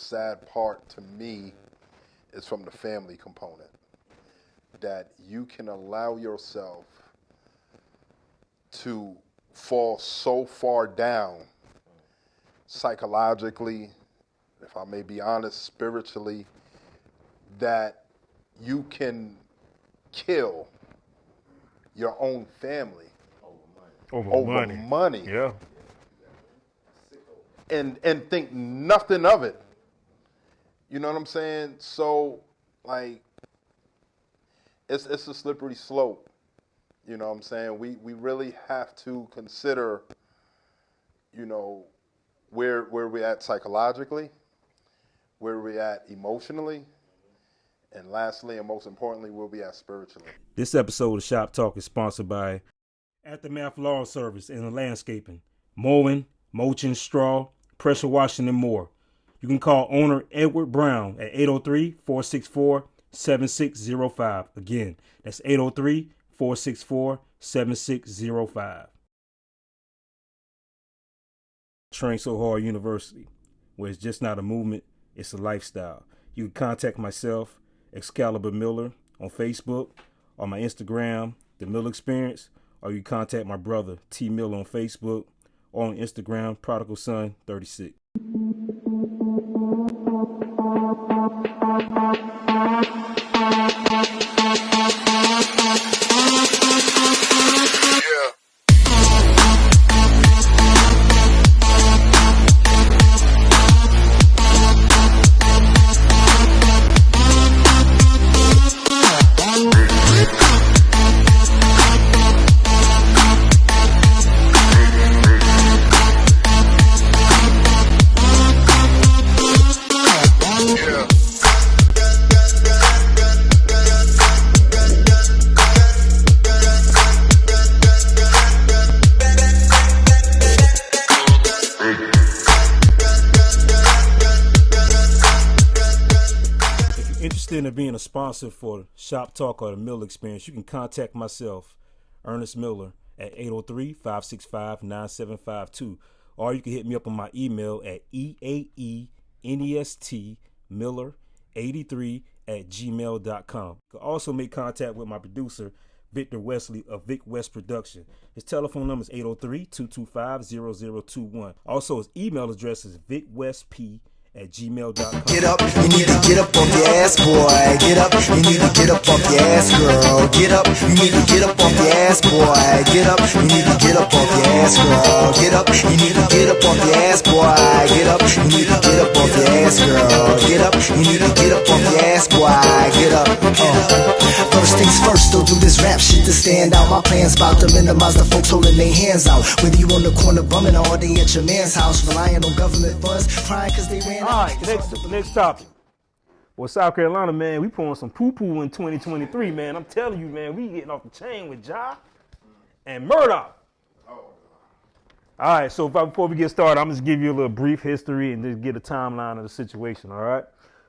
sad part to me is from the family component. That you can allow yourself to fall so far down psychologically, if I may be honest, spiritually, that you can kill your own family over money. Yeah. And think nothing of it. You know what I'm saying? So, like, it's a slippery slope. You know what I'm saying? We really have to consider, you know, where we're at psychologically, where we're at emotionally, and lastly and most importantly, where we at spiritually. This episode of Shop Talk is sponsored by Aftermath Lawn Service and Landscaping, mowing, mulching, straw, pressure washing, and more. You can call owner Edward Brown at 803-464-7605. Again, that's 803-464-7605. Train So Hard University, where it's just not a movement, it's a lifestyle. You can contact myself, Excalibur Miller, on Facebook, or my Instagram, The Miller Experience, or you contact my brother, T Miller, on Facebook, or on Instagram, Prodigal Son 36. Interested in being a sponsor for Shop Talk or the Miller Experience, you can contact myself, Ernest Miller, at 803-565-9752, or you can hit me up on my email at eaenestmiller83@gmail.com. You can also make contact with my producer, Victor Wesley of Vic West Production. His telephone number is 803-225-0021. Also, his email address is vicwestp@gmail.com. Get up, you need to get up off your ass, boy. Get up, you need to get up off your ass, girl. Get up, you need to get up off your ass, boy. Get up, you need to get up off your ass, girl. Get up, you need to get up off your ass, boy. Get up, you need to get up off your ass, girl. Get up, you need to get up off your ass, boy. Get up. First things first, don't do this rap shit to stand out. My plan's about to minimize the folks holding their hands out. Whether you on the corner bumming or they at your man's house, relying on government funds, crying cause they ran. All right, next topic. Well, South Carolina, man, we pulling some poo-poo in 2023, man. I'm telling you, man, we getting off the chain with Ja and Murdaugh. All right, so before we get started, I'm just give you a little brief history and just get a timeline of the situation, all right?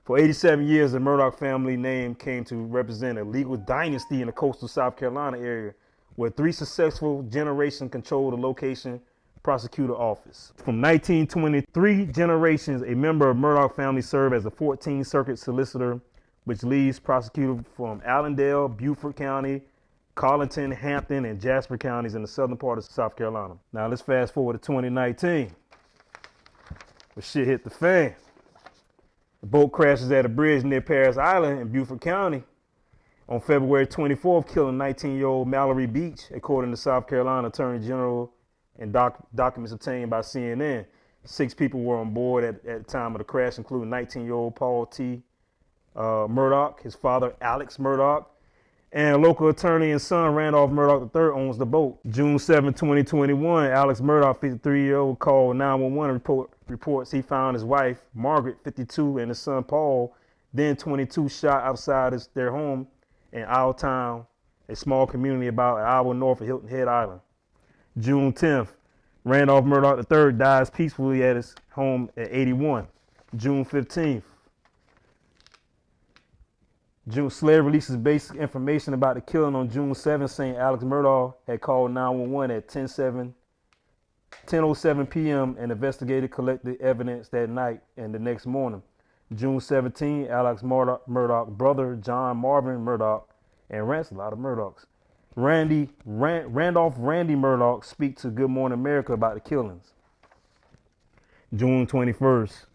For 87 years, the Murdaugh family name came to represent a legal dynasty in the coastal South Carolina area, where 3 successful generations controlled the location prosecutor office. From 1923 generations, a member of Murdaugh family served as a 14th Circuit solicitor, which leads prosecutor from Allendale, Beaufort County, Carleton, Hampton, and Jasper counties in the southern part of South Carolina. Now let's fast forward to 2019. Where shit hit the fan. The boat crashes at a bridge near Paris Island in Beaufort County on February 24th, killing 19-year-old Mallory Beach, according to South Carolina Attorney General and documents obtained by CNN. 6 people were on board at the time of the crash, including 19-year-old Paul T. Murdaugh, his father Alex Murdaugh, and a local attorney and son, Randolph Murdaugh III, owns the boat. June 7, 2021, Alex Murdaugh, 53-year-old, called 911 reports he found his wife, Margaret, 52, and his son, Paul, then 22, shot outside their home in Owltown, a small community about an hour north of Hilton Head Island. June 10th, Randolph Murdaugh III dies peacefully at his home at 81. June 15th, SLED releases basic information about the killing on June 7th, saying Alex Murdaugh had called 911 at 10:07 p.m. and investigators collected evidence that night and the next morning. June 17, Alex Murdaugh, brother John Marvin Murdaugh, and a lot of Murdaughs. Randolph Randy Murdaugh speak to Good Morning America about the killings. June 21st,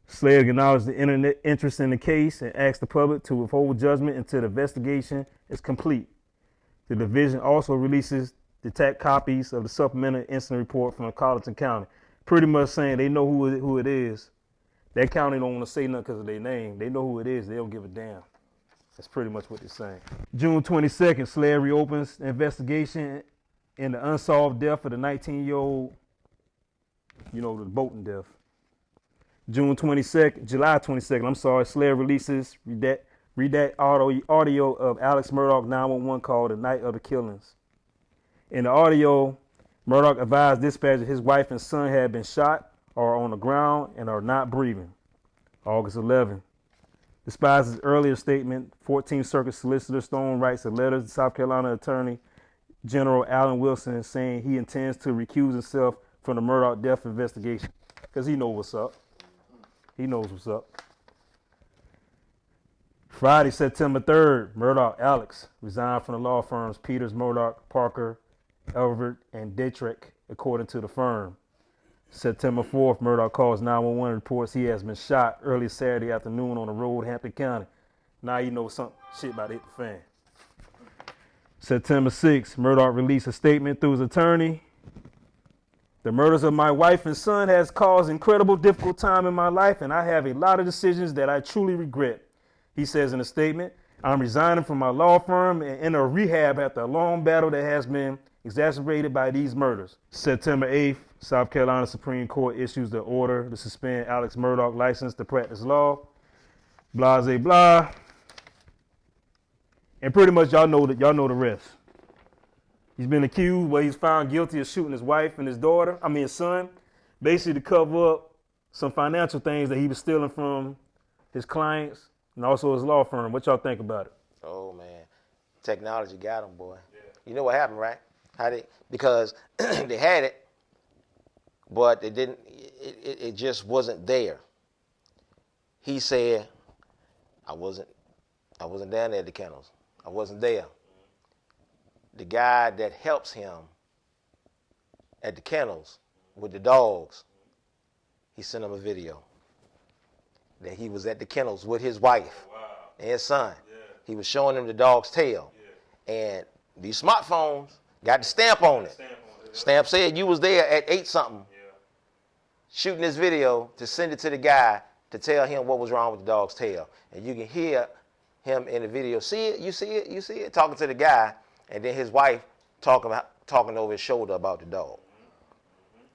Slade acknowledged the internet interest in the case and asked the public to withhold judgment until the investigation is complete. The division also releases detached copies of the supplemental incident report from Colleton County, pretty much saying they know who it is. That county don't want to say nothing because of their name. They know who it is. They don't give a damn. That's pretty much what they're saying. June 22nd, Slade reopens the investigation in the unsolved death of the 19-year-old, the boating death. July 22nd, Slade releases redact audio of Alex Murdaugh 911 call the night of the killings. In the audio, Murdaugh advised dispatch that his wife and son had been shot or are on the ground and are not breathing. August 11th. Despite his earlier statement, 14th Circuit Solicitor Stone writes a letter to South Carolina Attorney General Alan Wilson saying he intends to recuse himself from the Murdaugh death investigation because he knows what's up. He knows what's up. Friday, September 3rd, Murdaugh Alex resigned from the law firms Peters, Murdaugh, Parker, Elvert, and Dietrich, according to the firm. September 4th, Murdaugh calls 911 and reports he has been shot early Saturday afternoon on the road, Hampton County. Now you know some shit about to hit the fan. September 6th, Murdaugh released a statement through his attorney. The murders of my wife and son has caused incredible difficult time in my life, and I have a lot of decisions that I truly regret. He says in a statement, I'm resigning from my law firm and in a rehab after a long battle that has been exacerbated by these murders. September 8th, South Carolina Supreme Court issues the order to suspend Alex Murdaugh's license to practice law. Blase blah. And pretty much y'all know the rest. He's been accused, he's found guilty of shooting his wife and his son, basically to cover up some financial things that he was stealing from his clients and also his law firm. What y'all think about it? Oh man, technology got him, boy. Yeah. You know what happened, right? Because they had it, but they didn't. It just wasn't there. He said, "I wasn't down there at the kennels. I wasn't there." The guy that helps him at the kennels with the dogs, he sent him a video that he was at the kennels with his wife and his son. Yeah. He was showing them the dog's tail. Yeah. And these smartphones got the stamp on it. Stamp said you was there at 8-something shooting this video to send it to the guy to tell him what was wrong with the dog's tail. And you can hear him in the video. See it? You see it? You see it? Talking to the guy. And then his wife talking over his shoulder about the dog.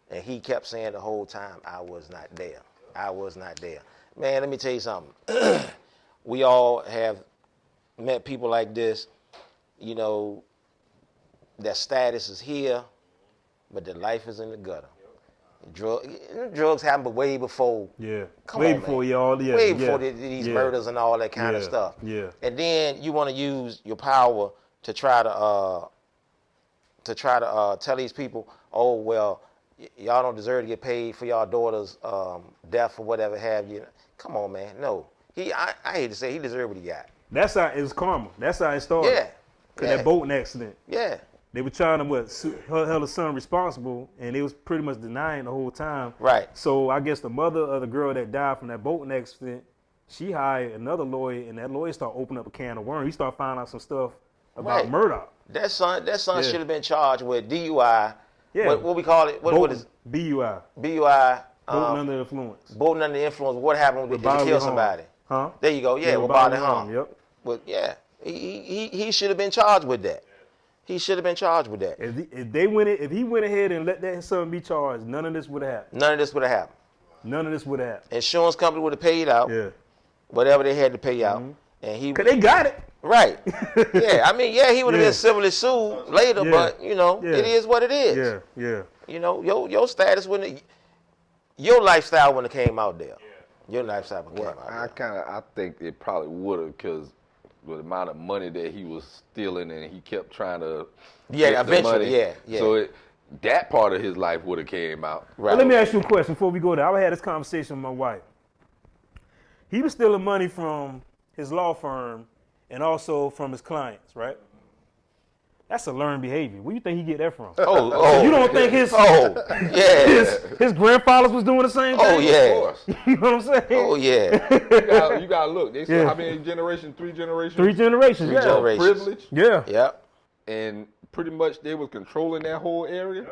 And he kept saying the whole time, I was not there. I was not there. Man, let me tell you something. We all have met people like this, their status is here, but their life is in the gutter. Drugs happen, but way before. Yeah. Way before y'all. Yeah. Way before these murders and all that kind of stuff. Yeah. And then you want to use your power to try to tell these people, oh well, y'all don't deserve to get paid for y'all daughter's death or whatever have you. Come on, man. No. I hate to say he deserved what he got. That's how it's karma. That's how it started. Yeah. Cause that boating accident. Yeah. They were trying to held the son responsible, and they was pretty much denying the whole time. Right. So I guess the mother of the girl that died from that boating accident, she hired another lawyer, and that lawyer started opening up a can of worms. He started finding out some stuff about Murdaugh. That son should have been charged with DUI. Yeah. What we call it? What is BUI? BUI. Boating under influence. Boating under influence. What happened? Did he kill somebody? Huh? There you go. Yeah, with bodily harm. Yep. But yeah, he should have been charged with that. He should have been charged with that. If he went ahead and let that son be charged, none of this would have happened. None of this would have happened. None of this would have happened. Insurance company would have paid out. Yeah. Whatever they had to pay out, and cause they got it. Right. Yeah. I mean, yeah, he would have been civilly sued later, but it is what it is. Yeah. Yeah. Your status your lifestyle wouldn't have came out there. Your lifestyle would have came out there. I think it probably would have, because the amount of money that he was stealing, and he kept trying to eventually, money. So that part of his life would have came out. Right. Well, let me ask you a question before we go there. I had this conversation with my wife. he was stealing money from his law firm and also from his clients, right? That's a learned behavior. Where do you think he get that from? Oh, you don't think his his grandfathers was doing the same thing? Oh, yeah. You know what I'm saying? Oh, yeah. You gotta look. They said how many generations? 3 generations? 3 generations. Three generations. Privilege. Yeah. Yep. And pretty much they was controlling that whole area.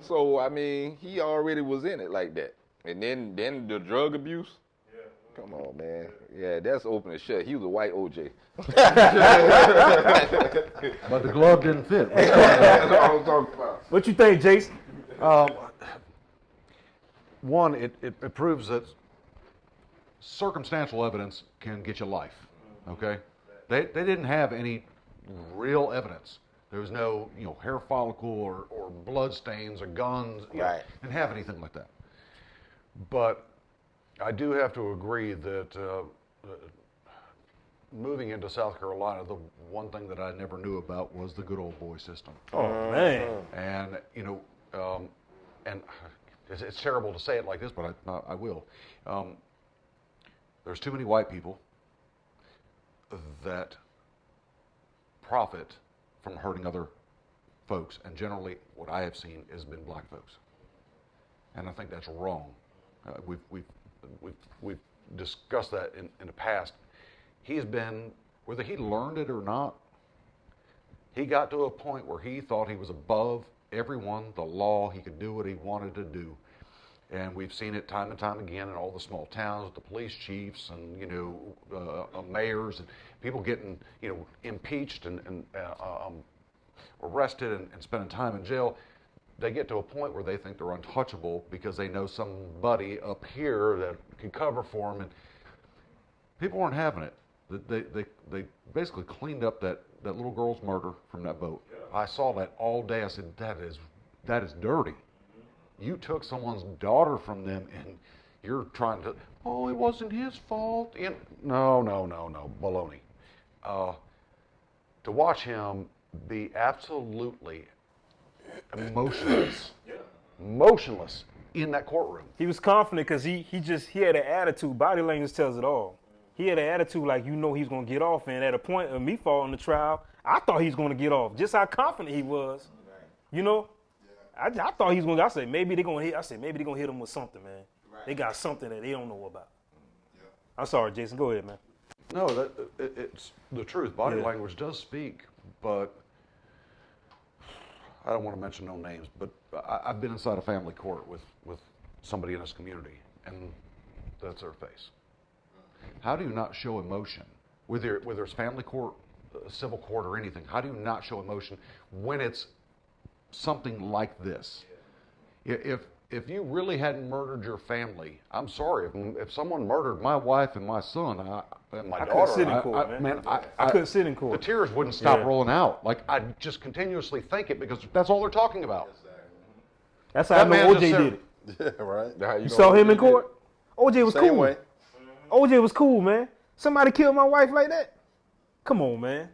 So I mean, he already was in it like that. And then the drug abuse. Come on, man. Yeah, that's open and shut. He was a white OJ. But the glove didn't fit. That's all I'm talking about. What you think, Jason? One, it proves that circumstantial evidence can get you life. Okay, they didn't have any real evidence. There was no hair follicle or blood stains or guns. Right. Didn't have anything like that. But I do have to agree that moving into South Carolina, the one thing that I never knew about was the good old boy system. Oh man. And and it's terrible to say it like this, but I will. There's too many white people that profit from hurting other folks, and generally, what I have seen has been black folks, and I think that's wrong. We've discussed that in the past. He's been, whether he learned it or not, he got to a point where he thought he was above everyone, the law. He could do what he wanted to do. And we've seen it time and time again in all the small towns with the police chiefs and, mayors and people getting, impeached and arrested and spending time in jail. They get to a point where they think they're untouchable because they know somebody up here that can cover for them. And people weren't having it. They basically cleaned up that little girl's murder from that boat. I saw that all day. I said, that is dirty. You took someone's daughter from them and you're trying to, it wasn't his fault. No, baloney. To watch him be absolutely motionless in that courtroom. He was confident because he had an attitude. Body language tells it all. He had an attitude like he was going to get off. And at a point of me falling the trial, I thought he was going to get off. Just how confident he was. I thought he was going to. I said maybe they're going to hit. I said maybe they're going to hit him with something, man. Right. They got something that they don't know about. Yeah. I'm sorry, Jason. Go ahead, man. No, it's the truth. Body language does speak, but I don't want to mention no names. But I've been inside a family court with somebody in this community, and that's their face. How do you not show emotion, whether it's family court, civil court, or anything? How do you not show emotion when it's something like this? If you really hadn't murdered your family, I'm sorry. If someone murdered my wife and my son and my daughter, couldn't sit in court, I couldn't sit in court. The tears wouldn't stop rolling out. Like I'd just continuously think it because that's all they're talking about. That's how I know OJ did it. Yeah, right. You saw him in court? OJ was Same cool. way. OJ was cool, man. Somebody killed my wife like that? Come on, man.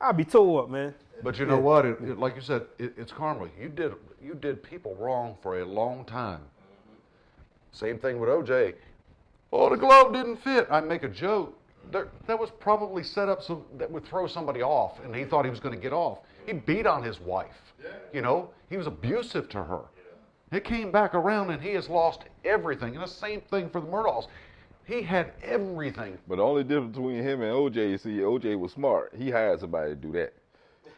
I'll be tore up, man. But you know what? Like you said, it's karma. You did people wrong for a long time. Same thing with OJ. Oh, the glove didn't fit. I make a joke. That was probably set up so that would throw somebody off, and he thought he was going to get off. He beat on his wife. He was abusive to her. It came back around, and he has lost everything. And the same thing for the Murdaughs. He had everything. But the only difference between him and OJ, OJ was smart. He hired somebody to do that.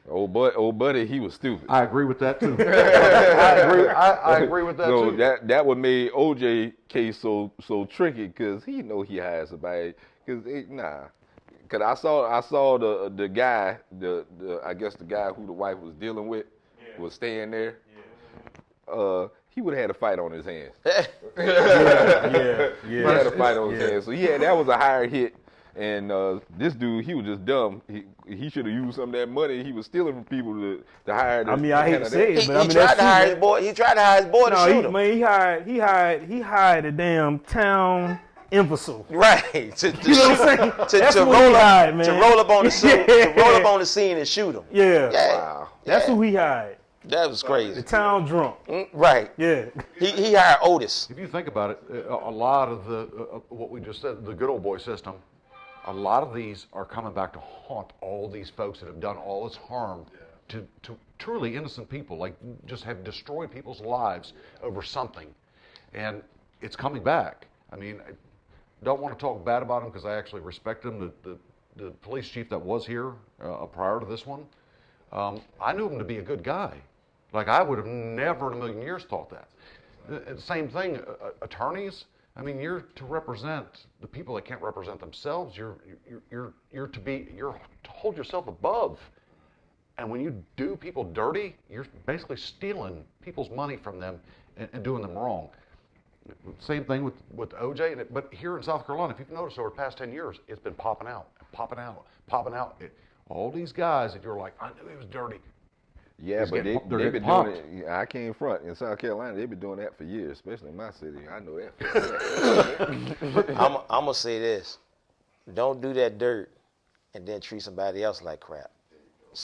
Old buddy, he was stupid. I agree with that too. I agree with that too. So that what made OJ case so tricky because he know he hired somebody. Cause I saw the guy I guess the guy who the wife was dealing with was staying there. Yeah. He would have had a fight on his hands. Yeah. He had a fight on his hands. So that was a higher hit. And this dude, he was just dumb. He should have used some of that money he was stealing from people to hire. I hate to say it, but he tried to hire his boy. He tried to hire his boy to shoot him. Man, he hired a damn town imbecile. Right. To roll up on the scene and shoot him. Yeah. Wow. That's who he hired. That was The crazy. town drunk. Right. Yeah. He hired Otis. If you think about it, a lot of the what we just said, the good old boy system, a lot of these are coming back to haunt all these folks that have done all this harm to truly innocent people, like just have destroyed people's lives over something, and it's coming back. I mean, I don't want to talk bad about him because I actually respect him. The police chief that was here prior to this one, I knew him to be a good guy. Like, I would have never in a million years thought that. Same thing, attorneys. I mean, you're to represent the people that can't represent themselves. You're to hold yourself above. And when you do people dirty, you're basically stealing people's money from them and doing them wrong. Same thing with OJ. But here in South Carolina, if you've noticed over the past 10 years, it's been popping out. All these guys that you're like, I knew he was dirty. Yeah, but they've been doing it. I came front in South Carolina. They've been doing that for years, especially in my city. I know that. I'm going to say this. Don't do that dirt and then treat somebody else like crap.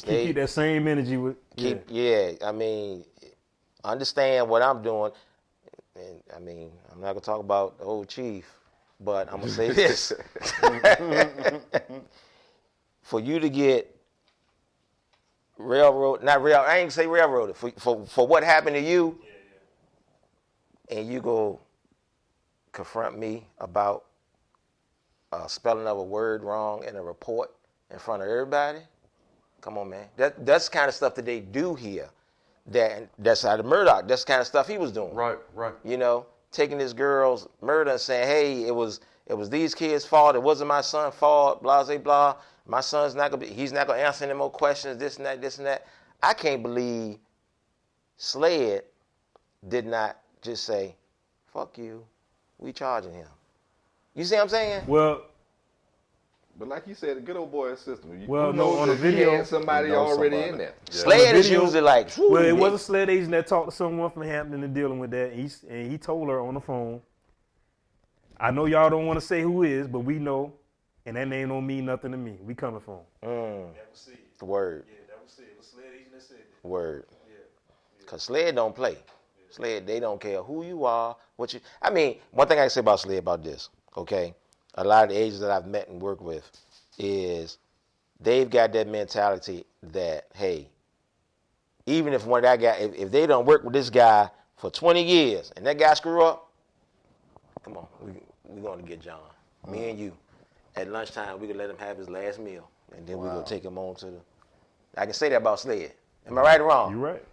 Keep that same energy with. I mean, understand what I'm doing. And I mean, I'm not going to talk about the old chief, but I'm going to say this. For you to get I ain't say railroaded, for what happened to you, and you go confront me about spelling of a word wrong in a report in front of everybody. Come on, man. That's the kind of stuff that they do here. That's out of Murdaugh. That's the kind of stuff he was doing. Right. You know, taking this girl's murder and saying, hey, it was these kids' fault. It wasn't my son's fault. Blah, blah, blah. My son's he's not gonna answer any more questions. This and that. I can't believe Sled did not just say, fuck you. We charging him. You see what I'm saying? Well, But like you said, the good old boy system. On the video, had somebody already in there. Sled is usually like. Well, it was a Sled agent that talked to someone from Hampton and dealing with that. And he told her on the phone, I know y'all don't want to say who is, but we know, and that name don't mean nothing to me. We coming for him. That was it. Word. Yeah, that was it. It was Sled agent that said that. Word. Yeah. Because Sled don't play. Sled, they don't care who you are, what you. I mean, one thing I can say about Sled about this, okay? A lot of the agents that I've met and worked with is they've got that mentality that, hey, even if one of that guy, if they don't work with this guy for 20 years and that guy screw up, come on, we're going to get John. Me and you. At lunchtime, we can let him have his last meal, and then we're going to take him on to the. I can say that about Sled. Am I right or wrong? You're right.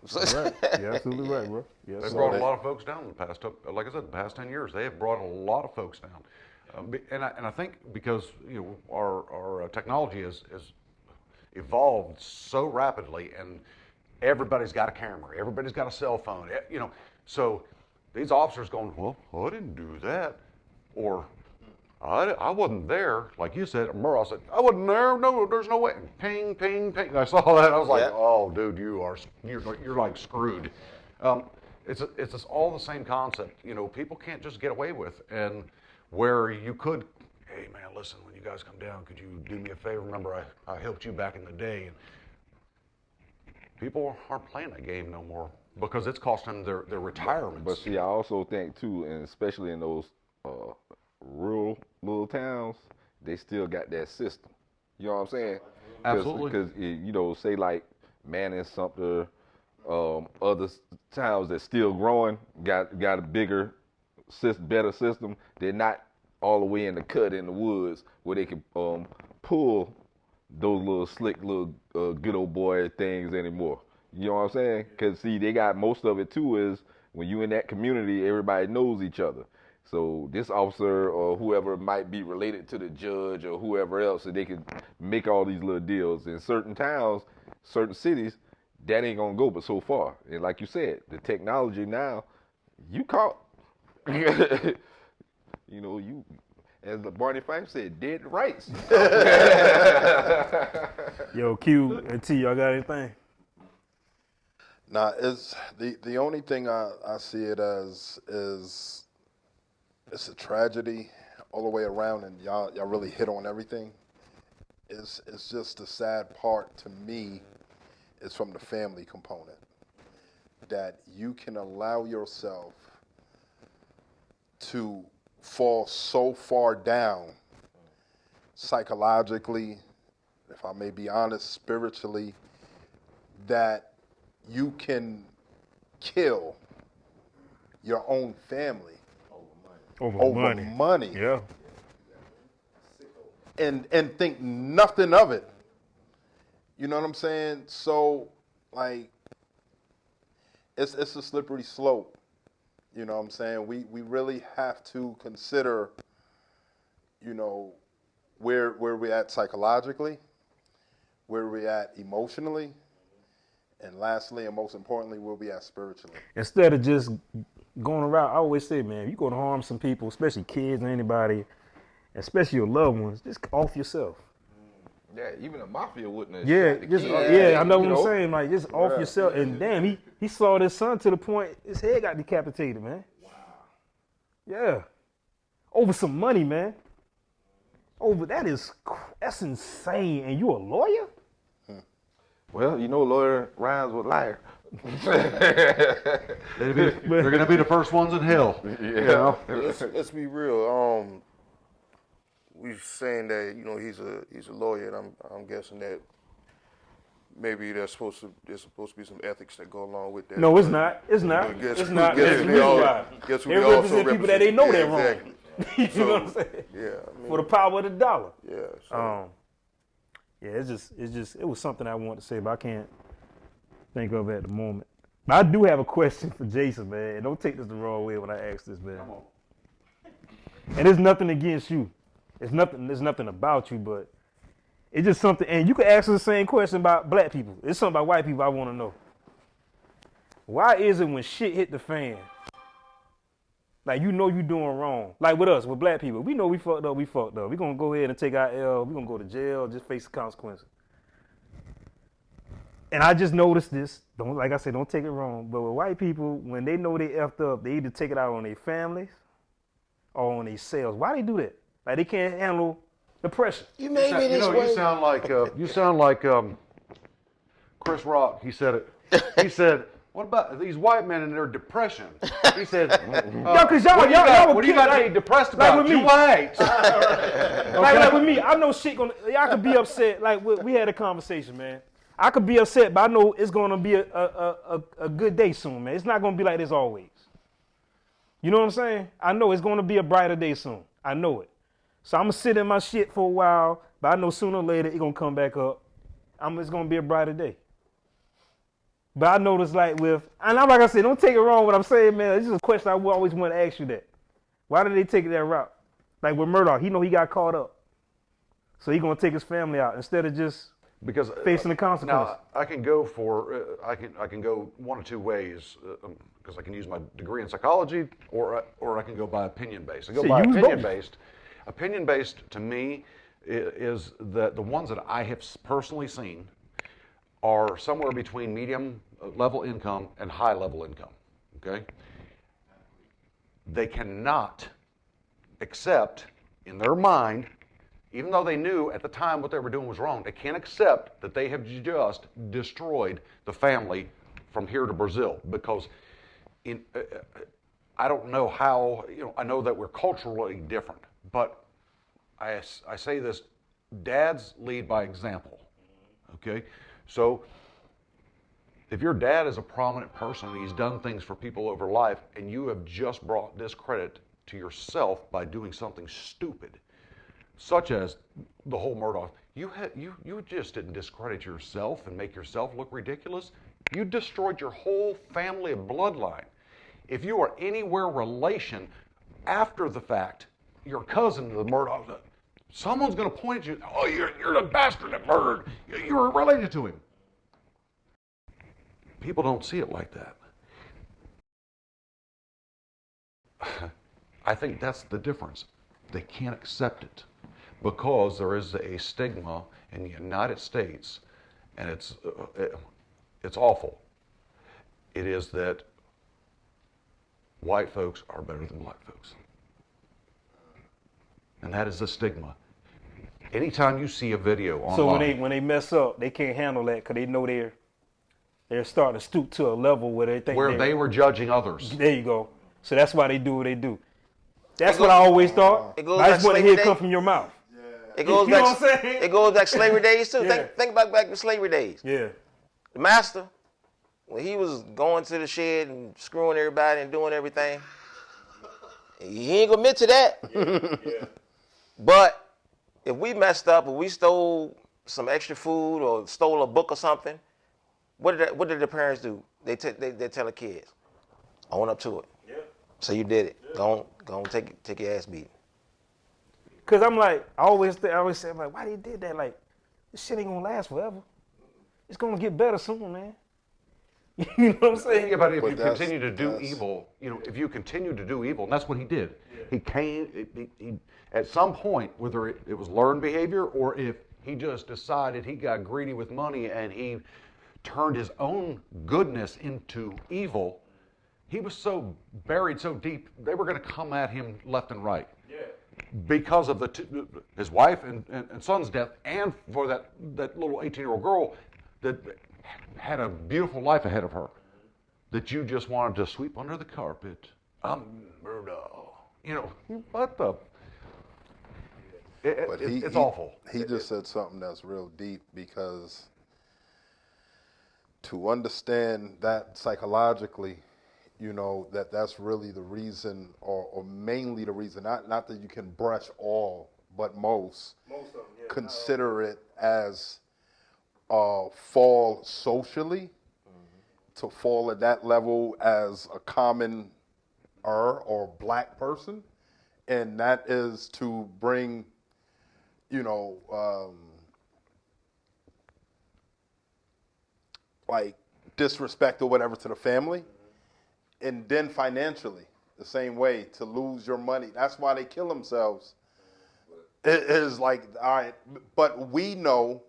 You're absolutely right, bro. Yes, They've brought a lot of folks down in the past, like I said, the past 10 years. They have brought a lot of folks down. And I think because our technology has evolved so rapidly, and everybody's got a camera, everybody's got a cell phone, so these officers going, well, I didn't do that, or I wasn't there, like you said. Murdaugh said, I wasn't there. No, there's no way. Ping, ping, ping. I saw that. I was like, oh, dude, you're like screwed. It's just all the same concept. People can't just get away with, and where you could, hey man, listen, when you guys come down, could you do me a favor? Remember, I helped you back in the day. And people aren't playing that game no more because it's costing them their retirements. But see, I also think too, and especially in those rural little towns, they still got that system. You know what I'm saying? Absolutely. Because say like Manning, Sumter, other towns that's still growing got a bigger, better system. They're not all the way in the cut in the woods where they can pull those little slick little good old boy things anymore. You know what I'm saying? Because see, they got most of it too is when you in that community, everybody knows each other. So this officer or whoever might be related to the judge or whoever else, so they can make all these little deals. In certain towns, certain cities, that ain't gonna go but so far. And like you said, the technology now, you caught. You, as Barney Fife said, dead rights. Yo, Q and T, y'all got anything? Nah, it's the only thing I see it as is it's a tragedy all the way around, and y'all really hit on everything. It's just the sad part to me is from the family component. that you can allow yourself to fall so far down psychologically, if I may be honest, spiritually, that you can kill your own family over money. Yeah. And think nothing of it. You know what I'm saying? So, like, it's a slippery slope. You know what I'm saying? We really have to consider, you know, where we're at psychologically, where we're at emotionally, and lastly and most importantly, where we at spiritually. Instead of just going around, I always say, man, you're going to harm some people, especially kids and anybody, especially your loved ones, just off yourself. Yeah, even a mafia wouldn't have Yeah, shot the just kid. I know what I'm saying. Like, just off yourself. And damn, he saw his son to the point his head got decapitated, man. Wow. Yeah, over some money, man. That's insane. And you a lawyer? Well, you know, lawyer rhymes with liar. They're going to be the first ones in hell. Yeah. You know? Let's be real. We're saying that he's a lawyer, and I'm guessing that maybe there's supposed to be some ethics that go along with that. No, it's not. It's not. Guess not. we They represent people that they know they're wrong. Exactly. You know what I'm saying? Yeah. For the power of the dollar. Yeah. So. Yeah, it was something I wanted to say, but I can't think of it at the moment. But I do have a question for Jason, man. And don't take this the wrong way when I ask this, man. Come on. And it's nothing against you. It's nothing about you, but it's just something. And you can ask the same question about black people. It's something about white people I want to know. Why is it when shit hit the fan, like you know you doing wrong? Like with us, with black people, we know we fucked up. We're going to go ahead and take our L. We're going to go to jail, just face the consequences. And I just noticed this. Like I said, don't take it wrong. But with white people, when they know they effed up, they either take it out on their families or on themselves. Why they do that? Like they can't handle the pressure. You made me this way. You sound like Chris Rock. He said it. He said, "What about these white men and their depression?" He said, Because y'all what do you got to be depressed about? Like with me. You white. Like with me, I know shit y'all could be upset. Like we had a conversation, man. I could be upset, but I know it's gonna be a good day soon, man. It's not gonna be like this always. You know what I'm saying? I know it's gonna be a brighter day soon. I know it. So I'm gonna sit in my shit for a while, but I know sooner or later it's gonna come back up. It's gonna be a brighter day. But I noticed and I'm like I said, don't take it wrong what I'm saying, man. This is a question I always want to ask you that. Why did they take that route? Like with Murdaugh, he know he got caught up. So he gonna take his family out instead of just facing the consequences. Now I can go I can go one of two ways because I can use my degree in psychology or I can go by opinion based. I go by opinion based. Opinion based to me is that the ones that I have personally seen are somewhere between medium level income and high level income. Okay, they cannot accept in their mind. Even though they knew at the time what they were doing was wrong, they can't accept that they have just destroyed the family from here to Brazil. Because I don't know how, I know that we're culturally different, but I say this, dads lead by example, okay? So if your dad is a prominent person and he's done things for people over life and you have just brought discredit to yourself by doing something stupid, such as the whole Murdaugh. You just didn't discredit yourself and make yourself look ridiculous. You destroyed your whole family of bloodline. If you are anywhere relation after the fact, your cousin, the Murdaugh, someone's going to point at you. Oh, you're the bastard that murdered. You're related to him. People don't see it like that. I think that's the difference. They can't accept it. Because there is a stigma in the United States, and it's awful. It is that white folks are better than black folks. And that is the stigma. Anytime you see a video online. So when they mess up, they can't handle that because they know They're starting to stoop to a level where they think Where they were judging others. There you go. So that's why they do what they do. That's what I always thought. It goes I just back want to hear it slavery come days. from your mouth. It goes You know back. what I'm saying? It goes back slavery days too. Yeah. Think back to slavery days. Yeah. The master, when he was going to the shed and screwing everybody and doing everything, he ain't gonna admit to that. But if we messed up or we stole some extra food or stole a book or something, what did the parents do? They tell the kids, own up to it. Yeah. So you did it. Go on, take your ass beating. Cause I'm like, I always say, like, why they did that? Like, this shit ain't gonna last forever. It's gonna get better soon, man. You know what I'm saying? Yeah, but if you continue to do evil, if you continue to do evil, and that's what he did. Yeah. He came, he at some point, whether it was learned behavior or if he just decided he got greedy with money and he turned his own goodness into evil, he was so buried so deep, they were going to come at him left and right. Yeah. Because of his wife and son's death, and for that little 18-year-old girl that had a beautiful life ahead of her, that you just wanted to sweep under the carpet. Murdaugh. What the? It's awful. He just said something that's real deep, because to understand that psychologically, that's really the reason, or mainly the reason, not that you can brush all, but most of them, consider it as fall socially, to fall at that level as a common or black person, and that is to bring, like disrespect or whatever to the family, and then financially the same way, to lose your money. That's why they kill themselves. It is like, all right, but we know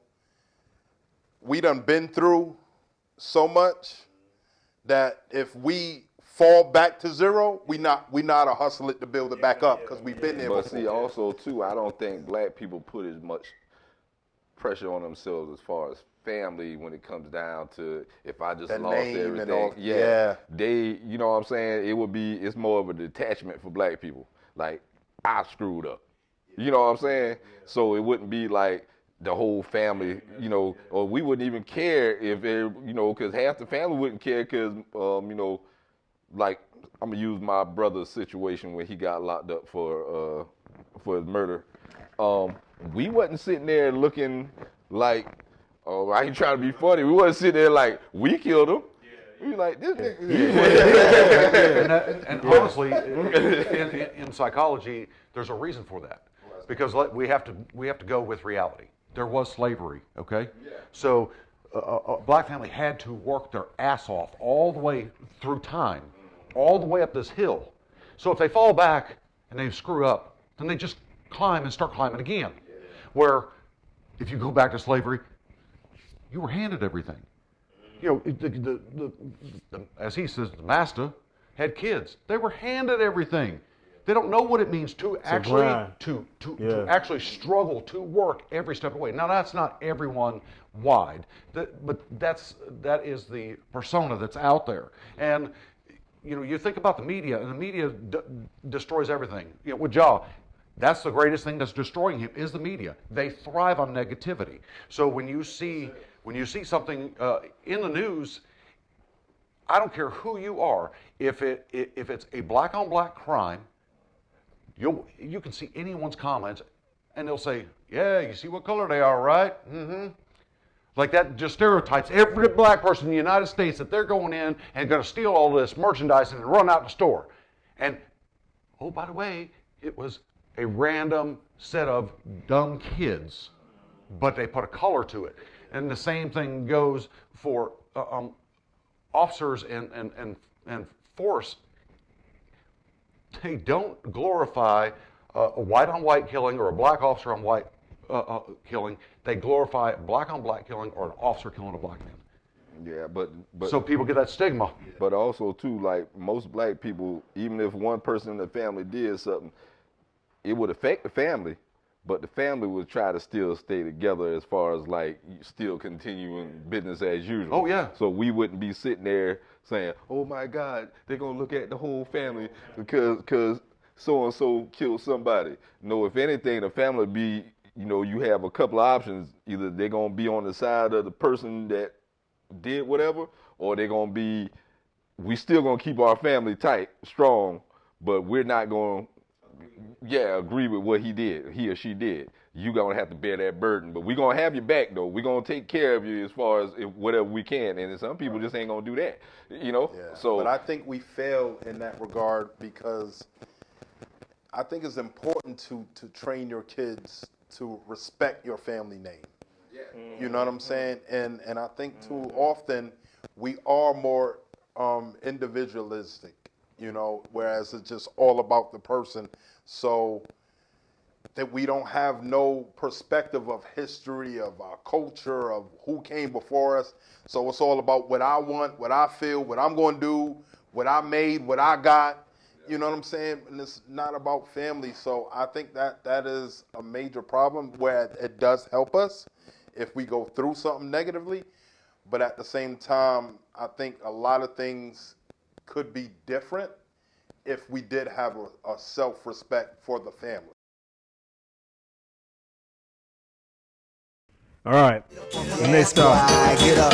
we done been through so much that if we fall back to zero, we not a hustle it to build it back up, because we've been there But before. see, also too, I don't think black people put as much pressure on themselves as far as family when it comes down to, if I just The lost name everything. and all, They, you know what I'm saying? It's more of a detachment for black people. Like, I screwed up. You know what I'm saying? So it wouldn't be like the whole family, or we wouldn't even care if because half the family wouldn't care, because, like, I'm gonna use my brother's situation when he got locked up for his murder. We wasn't sitting there looking like, oh, I ain't trying to be funny. We wasn't sitting there like, we killed him. We like, this nigga. And honestly, in psychology, there's a reason for that, because we have to go with reality. There was slavery, okay? Yeah. So a black family had to work their ass off all the way through time, all the way up this hill. So if they fall back and they screw up, then they just climb and start climbing again. Yeah. Where if you go back to slavery, you were handed everything. As he says, the master had kids. They were handed everything. They don't know what it means to actually actually struggle to work every step of the way. Now, that's not everyone wide, but that is the persona that's out there. And you think about the media, and the media destroys everything. With Jaw, that's the greatest thing that's destroying him, is the media. They thrive on negativity. So when you see something in the news, I don't care who you are, if it's a black on black crime, you can see anyone's comments, and they'll say, yeah, you see what color they are, right? Mm-hmm. Like that just stereotypes every black person in the United States that they're going in and going to steal all this merchandise and run out the store. And, oh, by the way, it was a random set of dumb kids, but they put a color to it. And the same thing goes for officers and force. They don't glorify a white-on-white killing or a black officer on white killing. They glorify black on black killing or an officer killing a black man. Yeah, but so people get that stigma. But also too, like most black people, even if one person in the family did something, it would affect the family, but the family would try to still stay together as far as like still continuing business as usual. Oh, yeah. So we wouldn't be sitting there saying, "Oh my God, they're gonna look at the whole family because so and so killed somebody." No, if anything, the family be, you have a couple of options. Either they're gonna be on the side of the person that did whatever, or they're gonna be, we still gonna keep our family tight, strong, but we're not gonna, agree with what he or she did. You gonna have to bear that burden, but we're gonna have your back though. We're gonna take care of you as far as whatever we can, and some people just ain't gonna do that, Yeah. So, but I think we fail in that regard because I think it's important to train your kids to respect your family name. You know what I'm saying? And I think too often we are more individualistic, whereas it's just all about the person. So that we don't have no perspective of history, of our culture, of who came before us. So it's all about what I want, what I feel, what I'm going to do, what I made, what I got. You know what I'm saying? And it's not about family. So I think that is a major problem where it does help us if we go through something negatively. But at the same time, I think a lot of things could be different if we did have a self-respect for the family. All right. The next stop. Get up.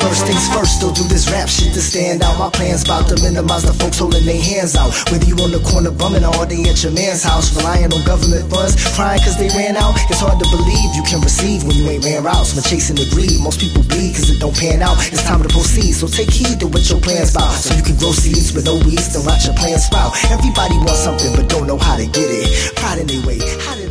First things first, don't do this rap shit to stand out. My plan's about to minimize the folks holding their hands out. Whether you on the corner bumming all day at your man's house, relying on government funds, crying cause they ran out. It's hard to believe you can receive when you ain't ran routes. When chasing the greed, most people bleed cause it don't pan out. It's time to proceed, so take heed to what your plan's about. So you can grow seeds with no weeds, then watch your plan sprout. Everybody wants something but don't know how to get it. Pride in their way, how to